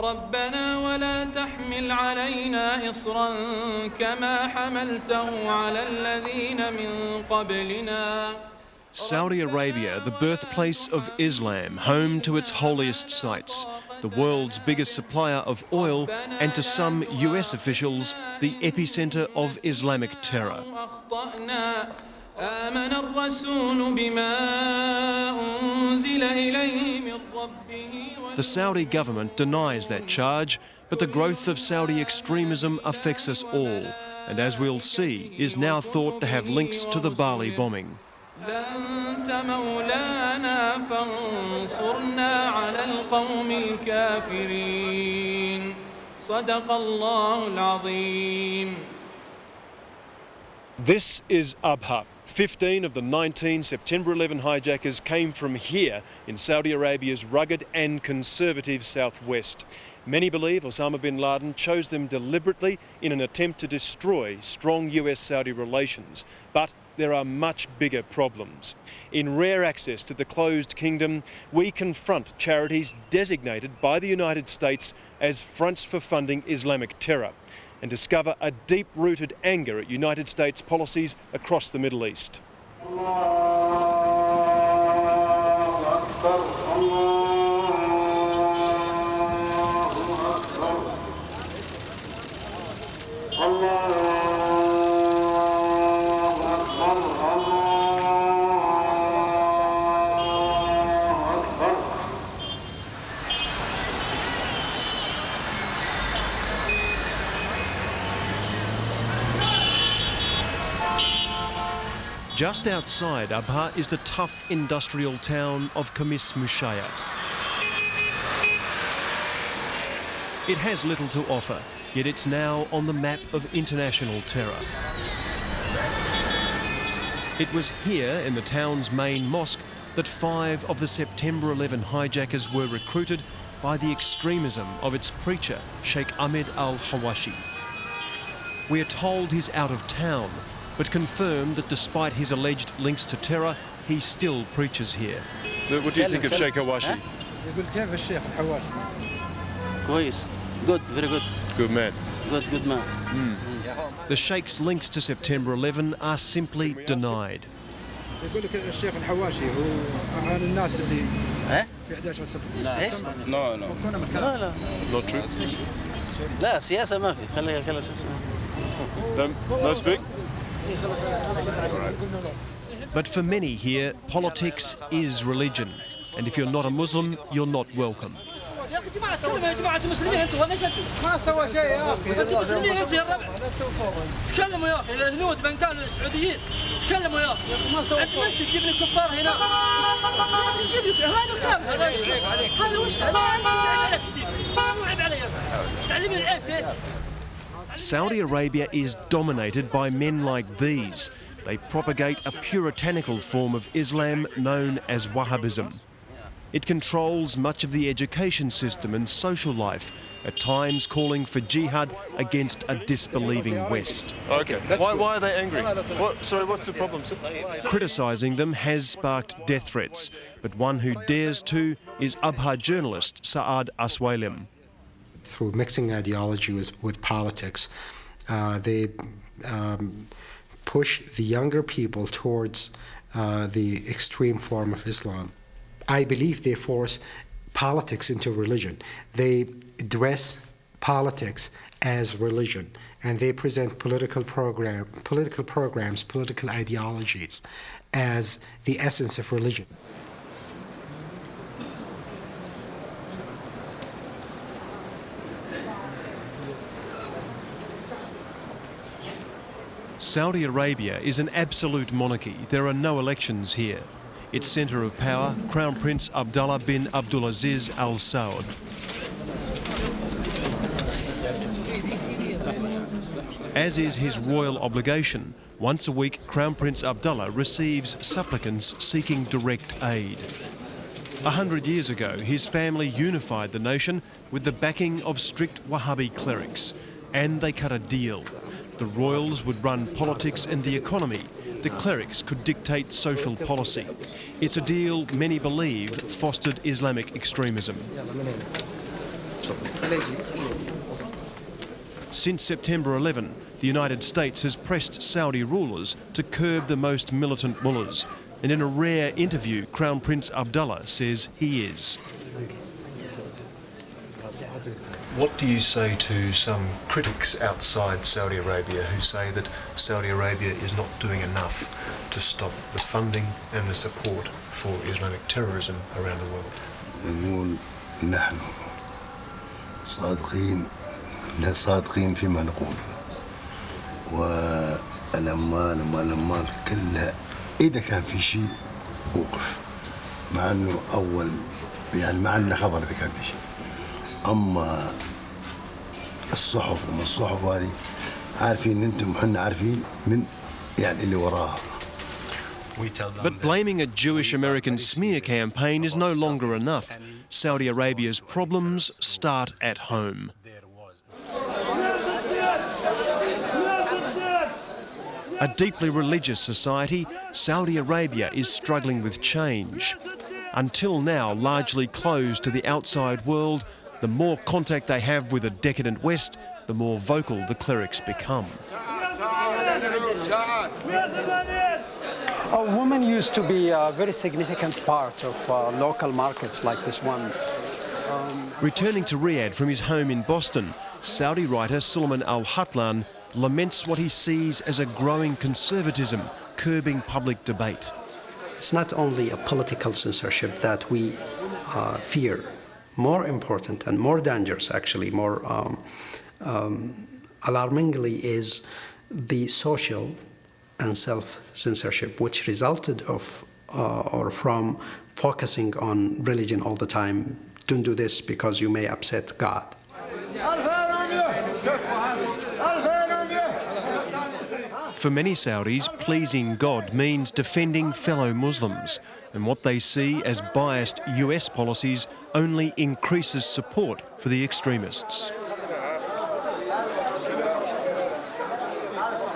ربنا ولا تحمل علينا إصرا كما حملته على الذين من قبلنا. Saudi Arabia, the birthplace of Islam, home to its holiest sites, the world's biggest supplier of oil, and to some US officials, the epicenter of Islamic terror. The Saudi government denies that charge, but the growth of Saudi extremism affects us all, and as we'll see, is now thought to have links to the Bali bombing. أنت مولانا فانصرنا على القوم الكافرين صدق الله العظيم. This is Abha. 15 of the 19 September 11 hijackers came from here in Saudi Arabia's rugged and conservative southwest. Many believe Osama bin Laden chose them deliberately in an attempt to destroy strong US-Saudi relations. But there are much bigger problems. In rare access to the closed kingdom, we confront charities designated by the United States as fronts for funding Islamic terror and discover a deep-rooted anger at United States policies across the Middle East. Just outside Abha is the tough industrial town of Khamis Mushayat. It has little to offer, yet it's now on the map of international terror. It was here, in the town's main mosque, that 5 of the September 11 hijackers were recruited by the extremism of its preacher, Sheikh Ahmed al-Hawashi. We are told he's out of town, but confirm that despite his alleged links to terror, he still preaches here. What do you think of Sheikh Hawashi? Good, very good. Good man. Good man. The Sheikh's links to September 11 are simply denied. No. Not true. لا سياسة ما في خليها سياسة. No speak? But for many here, politics is religion, and if you're not a Muslim, you're not welcome. Saudi Arabia is dominated by men like these. They propagate a puritanical form of Islam known as Wahhabism. It controls much of the education system and social life, at times calling for jihad against a disbelieving West. Okay, why are they angry? What's the problem? Criticising them has sparked death threats, but one who dares to is Abha journalist Saad Aswailim. Through mixing ideology with politics, they push the younger people towards the extreme form of Islam. I believe they force politics into religion. They dress politics as religion, and they present political programs, political ideologies as the essence of religion. Saudi Arabia is an absolute monarchy. There are no elections here. Its centre of power, Crown Prince Abdullah bin Abdul-aziz al-Saud. As is his royal obligation, once a week Crown Prince Abdullah receives supplicants seeking direct aid. 100 years ago, his family unified the nation with the backing of strict Wahhabi clerics, and they cut a deal. The royals would run politics and the economy. The clerics could dictate social policy. It's a deal many believe fostered Islamic extremism. Since September 11, the United States has pressed Saudi rulers to curb the most militant mullahs. And in a rare interview, Crown Prince Abdullah says he is. What do you say to some critics outside Saudi Arabia who say that Saudi Arabia is not doing enough to stop the funding and the support for Islamic terrorism around the world? نقول نحن صادقين فيما نقول والأموال وما الأموال كلها إذا كان في شيء وقف مع أنه أول يعني ما عندنا خبر إذا كان في شيء أما الصحف وما الصحف هذه عارفين أنتم وحنا عارفين من يعني اللي وراها. But blaming a Jewish American smear campaign is no longer enough. Saudi Arabia's problems start at home. A deeply religious society, Saudi Arabia is struggling with change. Until now, largely closed to the outside world, the more contact they have with a decadent West, the more vocal the clerics become. Women used to be a very significant part of local markets like this one. Returning to Riyadh from his home in Boston, Saudi writer Sulaiman al-Hatlan laments what he sees as a growing conservatism, curbing public debate. It's not only a political censorship that we fear. More important and more dangerous, actually, more alarmingly, is the social and self-censorship, which resulted of or from focusing on religion all the time. Don't do this because you may upset God. For many Saudis, pleasing God means defending fellow Muslims, and what they see as biased US policies only increases support for the extremists.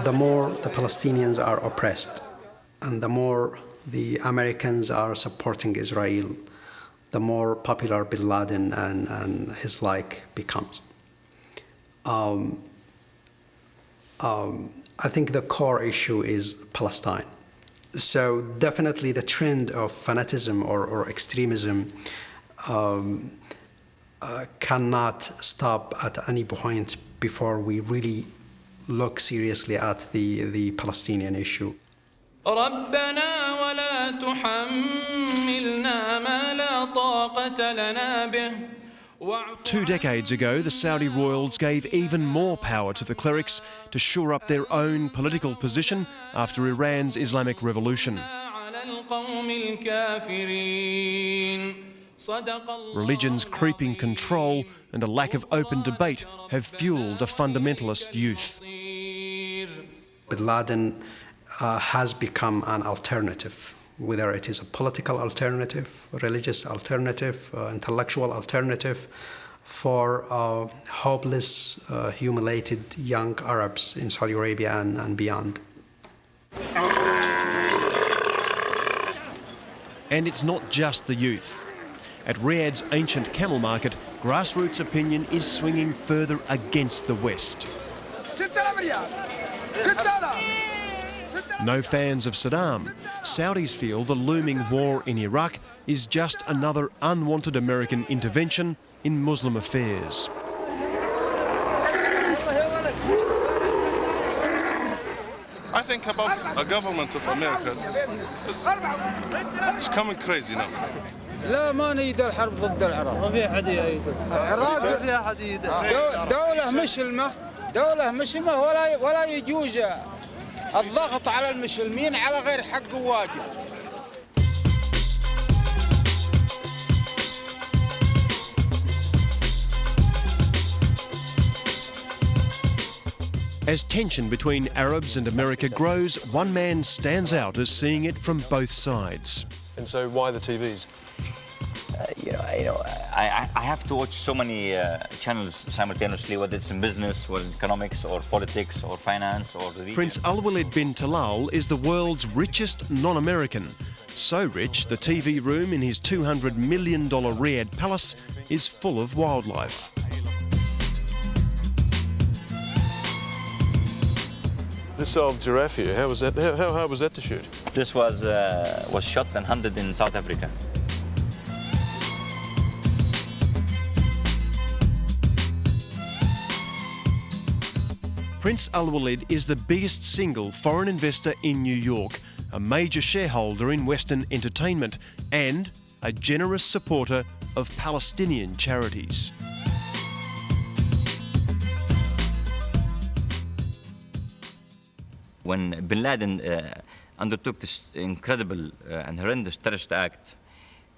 The more the Palestinians are oppressed, and the more the Americans are supporting Israel, the more popular bin Laden and his like becomes. I think the core issue is Palestine. So definitely the trend of fanatism or extremism cannot stop at any point before we really look seriously at the Palestinian issue. ربنا ولا تحملنا ما لا طاقة لنا به. 2 decades ago, the Saudi royals gave even more power to the clerics to shore up their own political position after Iran's Islamic Revolution. Religion's creeping control and a lack of open debate have fueled a fundamentalist youth. Bin Laden has become an alternative, whether it is a political alternative, religious alternative, intellectual alternative for hopeless, humiliated young Arabs in Saudi Arabia and beyond. And it's not just the youth. At Riyadh's ancient camel market, grassroots opinion is swinging further against the West. No fans of Saddam, Saudis feel the looming war in Iraq is just another unwanted American intervention in Muslim affairs. I think about a government of America. It's coming crazy now. لا ما نريد الحرب ضد العراق. ما في أحد يريد. العراق فيها أحد يريد. دولة مسلمة ولا يجوز الضغط على المسلمين على غير حق وواجب. As tension between Arabs and America grows, one man stands out as seeing it from both sides. And so why the TVs? I have to watch so many channels simultaneously, whether it's in business, or economics, or politics, or finance, or religion. Prince Alwaleed bin Talal is the world's richest non-American. So rich, the TV room in his $200 million Riyadh palace is full of wildlife. This old giraffe here, how hard was that to shoot? This was shot and hunted in South Africa. Prince Alwaleed is the biggest single foreign investor in New York, a major shareholder in Western entertainment, and a generous supporter of Palestinian charities. When bin Laden undertook this incredible and horrendous terrorist act,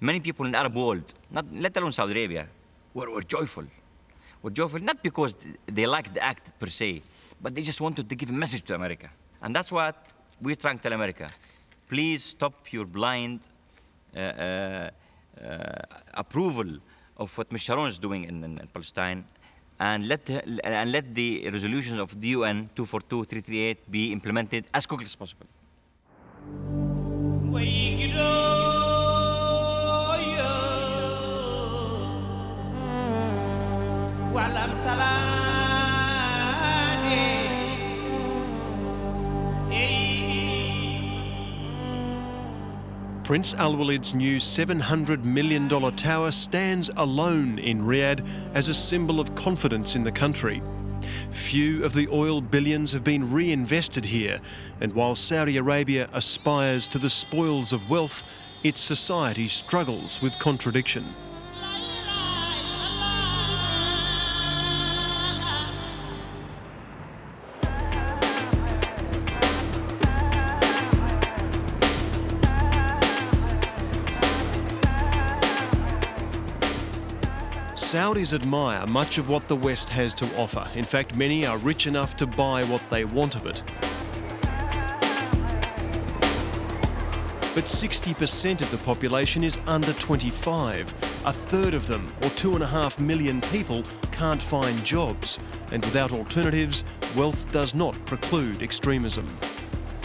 many people in the Arab world, let alone Saudi Arabia, were joyful. Were joyful not because they liked the act per se, but they just wanted to give a message to America. And that's what we're trying to tell America. Please stop your blind approval of what Ms. Sharon is doing in Palestine, and let the resolutions of the UN 242, 338 be implemented as quickly as possible. Prince Alwaleed's new $700 million tower stands alone in Riyadh as a symbol of confidence in the country. Few of the oil billions have been reinvested here, and while Saudi Arabia aspires to the spoils of wealth, its society struggles with contradiction. Saudis admire much of what the West has to offer. In fact, many are rich enough to buy what they want of it. But 60% of the population is under 25. A third of them, or 2.5 million people, can't find jobs. And without alternatives, wealth does not preclude extremism.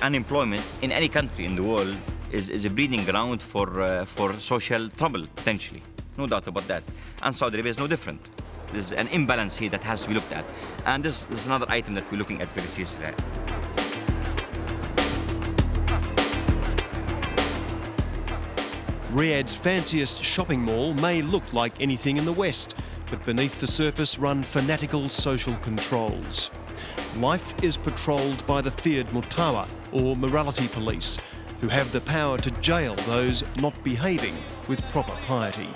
Unemployment in any country in the world is a breeding ground for social trouble, potentially. No doubt about that. And Saudi Arabia is no different. There's an imbalance here that has to be looked at. And this is another item that we're looking at very seriously. Riyadh's fanciest shopping mall may look like anything in the West, but beneath the surface run fanatical social controls. Life is patrolled by the feared Mutawa, or morality police, who have the power to jail those not behaving with proper piety.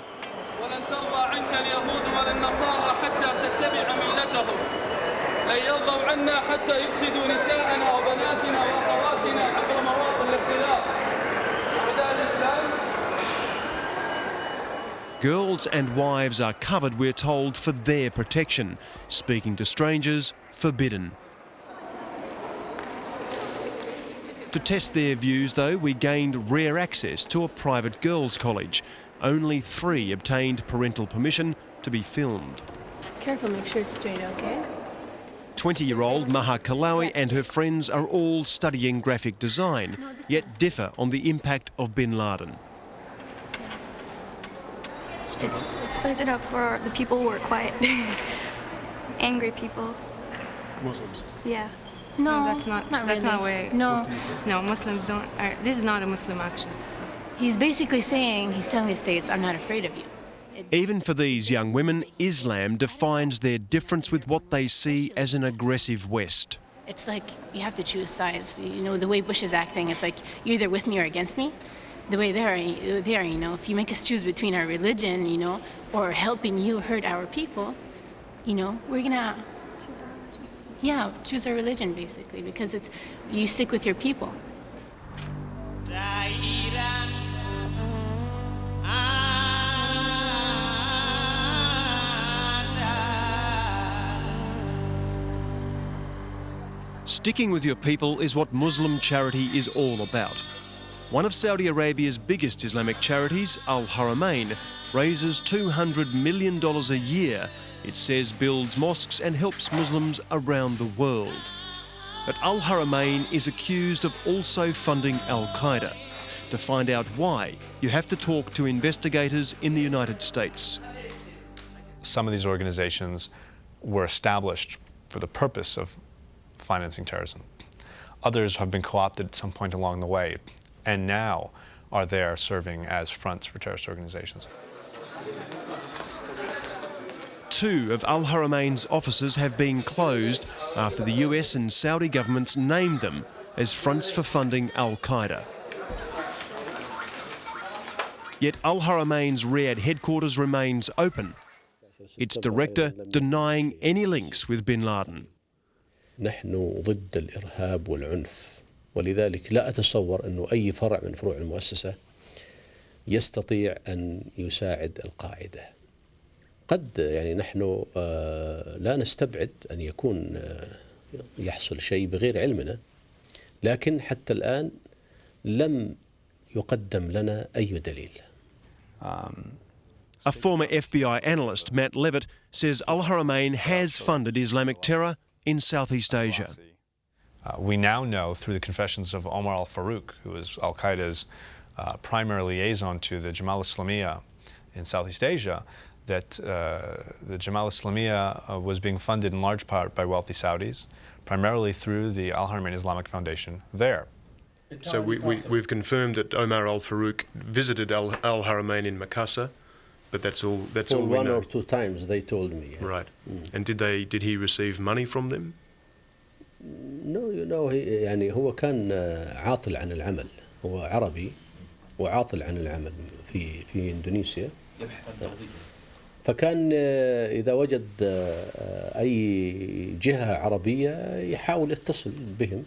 Girls and wives are covered, we're told, for their protection. Speaking to strangers, forbidden. To test their views, though, we gained rare access to a private girls' college. Only 3 obtained parental permission to be filmed. Careful, make sure it's straight, okay? 20-year-old Maha Kalawi and her friends are all studying graphic design, yet differ on the impact of bin Laden. It stood up for the people who were quiet. Angry people. Muslims? Yeah. No, that's not where. No. No, Muslims don't. This is not a Muslim action. He's basically saying, he's telling the states, I'm not afraid of you. Even for these young women, Islam defines their difference with what they see as an aggressive West. It's like you have to choose sides. You know, the way Bush is acting, it's like you're either with me or against me. The way they're, you know, if you make us choose between our religion, you know, or helping you hurt our people, you know, we're gonna, choose our religion basically, because it's, you stick with your people. Sticking with your people is what Muslim charity is all about. One of Saudi Arabia's biggest Islamic charities, Al-Haramain, raises $200 million a year. It says builds mosques and helps Muslims around the world. But Al-Haramain is accused of also funding Al-Qaeda. To find out why, you have to talk to investigators in the United States. some of these organizations were established for the purpose of financing terrorism. Others have been co-opted at some point along the way, and now are there serving as fronts for terrorist organizations. 2 of Al Haramain's offices have been closed after the US and Saudi governments named them as fronts for funding Al-Qaeda. Yet Al Haramain's Riyadh headquarters remains open, its director denying any links with bin Laden. نحن ضد الإرهاب والعنف، ولذلك لا أتصور أنه أي فرع من فروع المؤسسة يستطيع أن يساعد القاعدة. قد يعني نحن لا نستبعد أن يكون يحصل شيء بغير علمنا، لكن حتى الآن لم يقدم لنا أي دليل. A former FBI analyst, Matt Levitt, says Al Haramain has funded Islamic terror in Southeast Asia. We now know through the confessions of Omar al-Farouk, who is al-Qaeda's primary liaison to the Jemaah Islamiah in Southeast Asia, that the Jemaah Islamiah was being funded in large part by wealthy Saudis, primarily through the Al Haramain Islamic Foundation there. So we've confirmed that Omar al-Farouk visited Al Haramain in Makassar, but that's all. That's all we know. 1 or 2 times they told me. Right. And did he receive money from them? No, you know, يعني هو كان عاطل عن العمل، هو عربي وعاطل عن العمل في إندونيسيا. فكان إذا وجد أي جهة عربية يحاول يتصل بهم.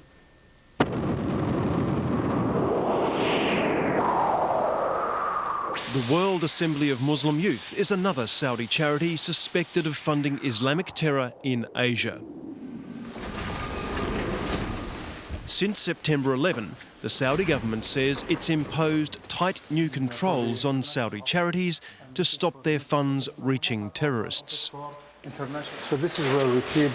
The World Assembly of Muslim Youth is another Saudi charity suspected of funding Islamic terror in Asia. Since September 11, the Saudi government says it's imposed tight new controls on Saudi charities to stop their funds reaching terrorists. So this is where we keep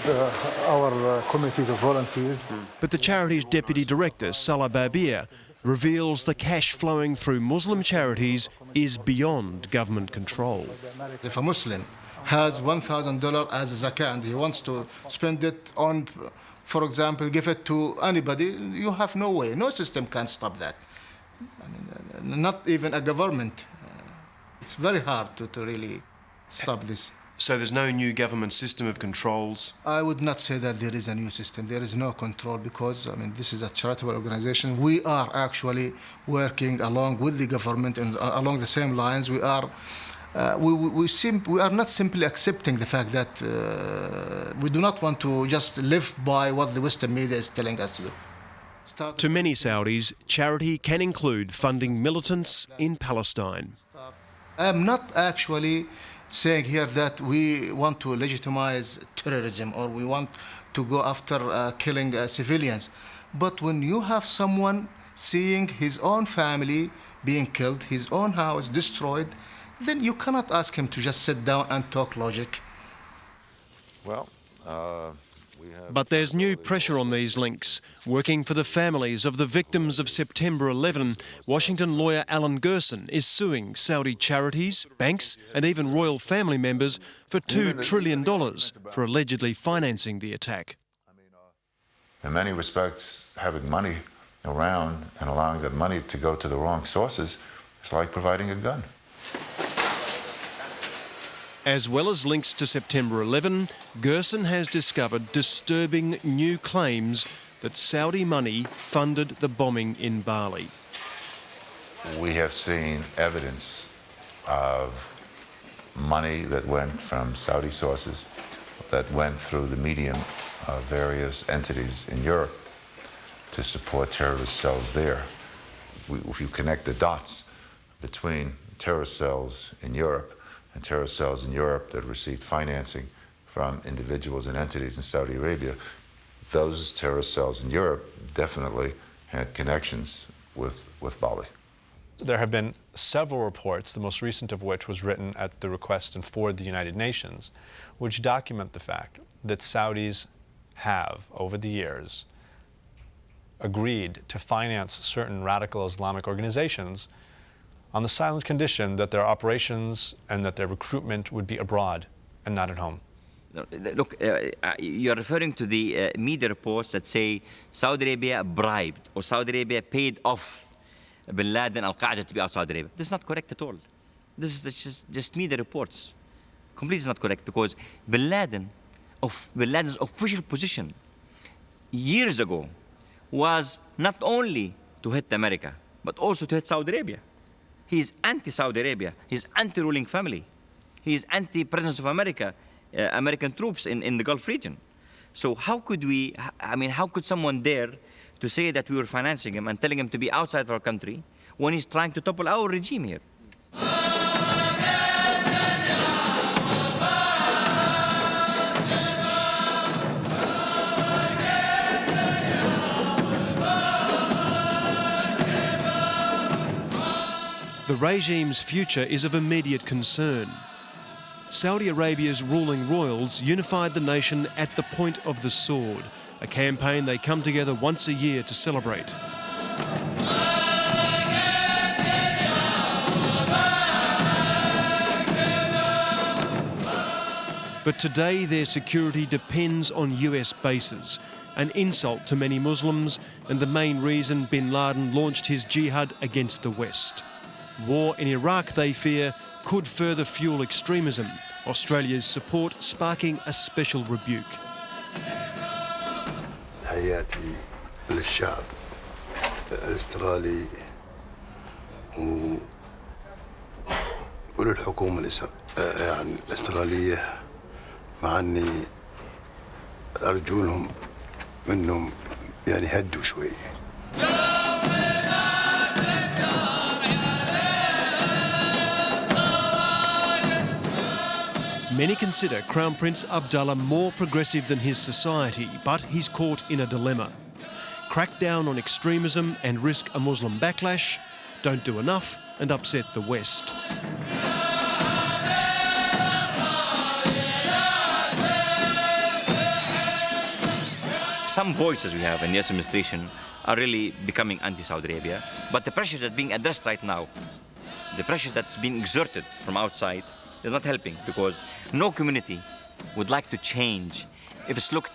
our committees of volunteers. But the charity's deputy director, Salah Babir, reveals the cash flowing through Muslim charities is beyond government control. If a Muslim has $1,000 as a zakah and he wants to spend it on, for example, give it to anybody, you have no way. No system can stop that. I mean, not even a government. It's very hard to really stop this. So there's no new government system of controls? I would not say that there is a new system. There is no control because, I mean, this is a charitable organization. We are actually working along with the government and along the same lines. We are not simply accepting the fact that we do not want to just live by what the Western media is telling us to do. To many Saudis, charity can include funding militants in Palestine. I'm not actually saying here that we want to legitimize terrorism or we want to go after killing civilians. But when you have someone seeing his own family being killed, his own house destroyed, then you cannot ask him to just sit down and talk logic. Well, But there's new pressure on these links. Working for the families of the victims of September 11, Washington lawyer Allan Gerson is suing Saudi charities, banks and even royal family members for $2 trillion for allegedly financing the attack. In many respects, having money around and allowing that money to go to the wrong sources is like providing a gun. As well as links to September 11, Gerson has discovered disturbing new claims that Saudi money funded the bombing in Bali. We have seen evidence of money that went from Saudi sources that went through the medium of various entities in Europe to support terrorist cells there. If you connect the dots between terrorist cells in Europe and terrorist cells in Europe that received financing from individuals and entities in Saudi Arabia, those terrorist cells in Europe definitely had connections with Bali. There have been several reports, the most recent of which was written at the request and for the United Nations, which document the fact that Saudis have, over the years, agreed to finance certain radical Islamic organizations on the silent condition that their operations and that their recruitment would be abroad and not at home? Look, you're referring to the media reports that say Saudi Arabia bribed or Saudi Arabia paid off Bin Laden, al-Qaeda to be out Saudi Arabia. This is not correct at all. This is just media reports. Completely not correct, because Bin Laden's official position years ago was not only to hit America, but also to hit Saudi Arabia. He is anti-Saudi Arabia. He is anti-ruling family. He is anti-presence of American troops in the Gulf region. So how could how could someone dare to say that we were financing him and telling him to be outside of our country when he's trying to topple our regime here? The regime's future is of immediate concern. Saudi Arabia's ruling royals unified the nation at the point of the sword, a campaign they come together once a year to celebrate. But today their security depends on US bases, an insult to many Muslims and the main reason bin Laden launched his jihad against the West. War in Iraq, they fear, could further fuel extremism, Australia's support sparking a special rebuke. حياتي للشعب الاسترالي وللحكومة الاسترالية، مع اني ارجو لهم منهم هدوا شوي. Many consider Crown Prince Abdullah more progressive than his society, but he's caught in a dilemma. Crack down on extremism and risk a Muslim backlash, don't do enough and upset the West. Some voices we have in the administration are really becoming anti-Saudi Arabia, but the pressure that's being addressed right now, the pressure that's being exerted from outside, is not helping, because no community would like to change if it's looked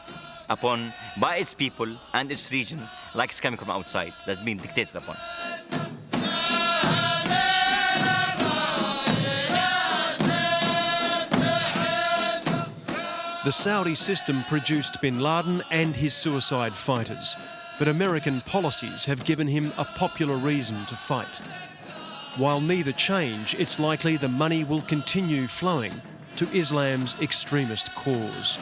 upon by its people and its region like it's coming from outside, that's being dictated upon. The Saudi system produced bin Laden and his suicide fighters, but American policies have given him a popular reason to fight. While neither change, it's likely the money will continue flowing to Islam's extremist cause.